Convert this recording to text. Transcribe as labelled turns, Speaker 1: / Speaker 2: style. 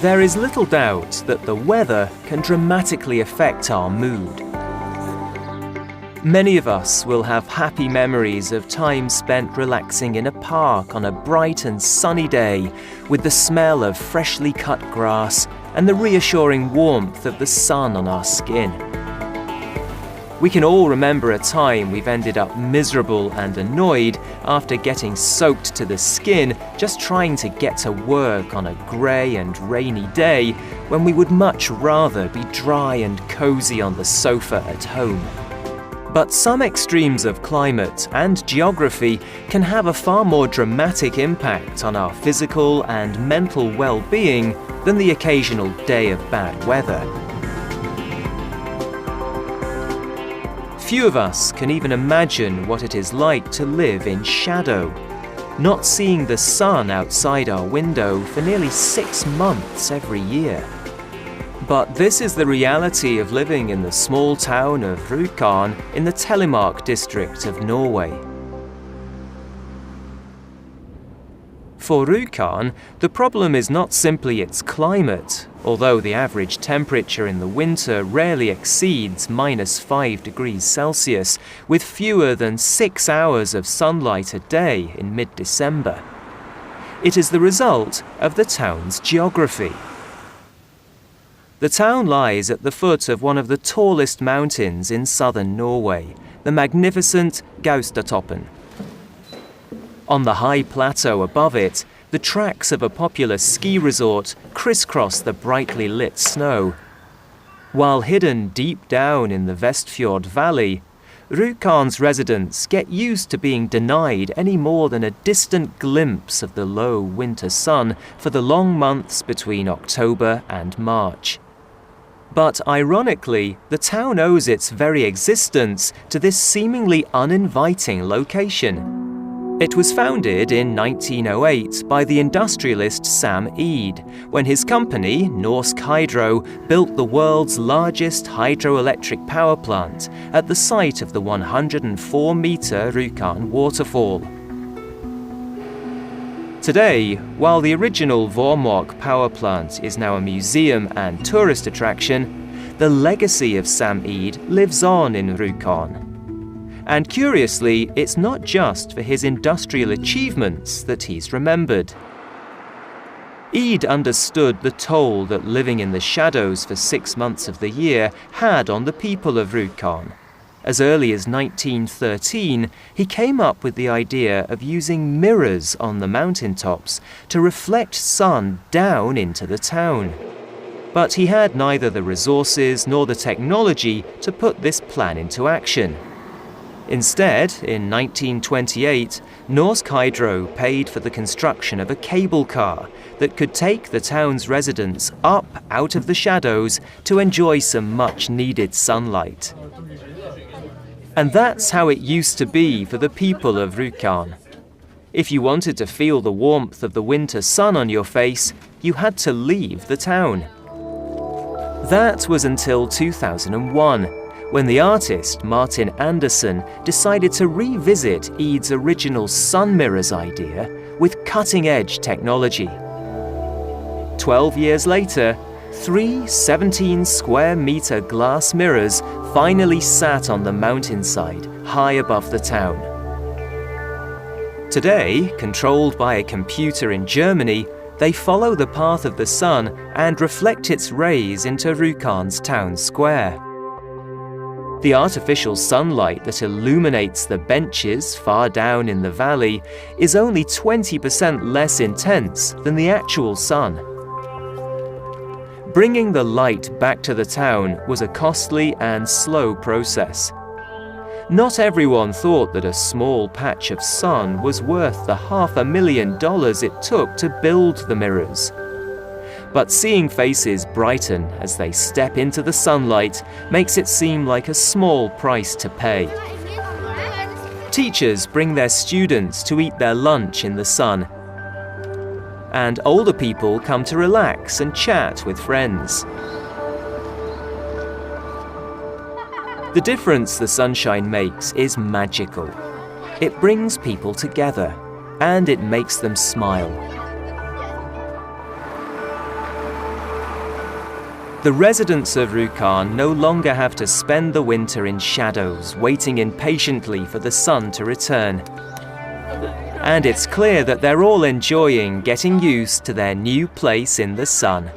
Speaker 1: There is little doubt that the weather can dramatically affect our mood. Many of us will have happy memories of time spent relaxing in a park on a bright and sunny day with the smell of freshly cut grass and the reassuring warmth of the sun on our skin. We can all remember a time we've ended up miserable and annoyed after getting soaked to the skin just trying to get to work on a grey and rainy day when we would much rather be dry and cosy on the sofa at home. But some extremes of climate and geography can have a far more dramatic impact on our physical and mental well-being than the occasional day of bad weather. Few of us can even imagine what it is like to live in shadow, not seeing the sun outside our window for nearly 6 months every year. But this is the reality of living in the small town of Rjukan in the Telemark district of Norway. For Rjukan, the problem is not simply its climate, although the average temperature in the winter rarely exceeds -5 degrees Celsius, with fewer than 6 hours of sunlight a day in mid-December. It is the result of the town's geography. The town lies at the foot of one of the tallest mountains in southern Norway, the magnificent Gaustatoppen. On the high plateau above it, the tracks of a popular ski resort crisscross the brightly lit snow. While hidden deep down in the Vestfjord Valley, Rjukan's residents get used to being denied any more than a distant glimpse of the low winter sun for the long months between October and March. But ironically, the town owes its very existence to this seemingly uninviting location. It was founded in 1908 by the industrialist Sam Eade, when his company, Norsk Hydro, built the world's largest hydroelectric power plant at the site of the 104-metre Rjukan waterfall. Today, while the original Vårmork power plant is now a museum and tourist attraction, the legacy of Sam Eade lives on in Rjukan. And curiously, it's not just for his industrial achievements that he's remembered. Eade understood the toll that living in the shadows for 6 months of the year had on the people of Rjukan. As early as 1913, he came up with the idea of using mirrors on the mountaintops to reflect sun down into the town. But he had neither the resources nor the technology to put this plan into action. Instead, in 1928, Norsk Hydro paid for the construction of a cable car that could take the town's residents up out of the shadows to enjoy some much-needed sunlight. And that's how it used to be for the people of Rjukan. If you wanted to feel the warmth of the winter sun on your face, you had to leave the town. That was until 2001, when the artist Martin Andersen decided to revisit Eade's original sun mirrors idea with cutting-edge technology. 12 years later, 3 17-square-meter glass mirrors finally sat on the mountainside, high above the town. Today, controlled by a computer in Germany, they follow the path of the sun and reflect its rays into Rjukan's town square. The artificial sunlight that illuminates the benches far down in the valley is only 20% less intense than the actual sun. Bringing the light back to the town was a costly and slow process. Not everyone thought that a small patch of sun was worth the $500,000 it took to build the mirrors. But seeing faces brighten as they step into the sunlight makes it seem like a small price to pay. Teachers bring their students to eat their lunch in the sun, and older people come to relax and chat with friends. The difference the sunshine makes is magical. It brings people together, and it makes them smile. The residents of Rjukan no longer have to spend the winter in shadows, waiting impatiently for the sun to return. And it's clear that they're all enjoying getting used to their new place in the sun.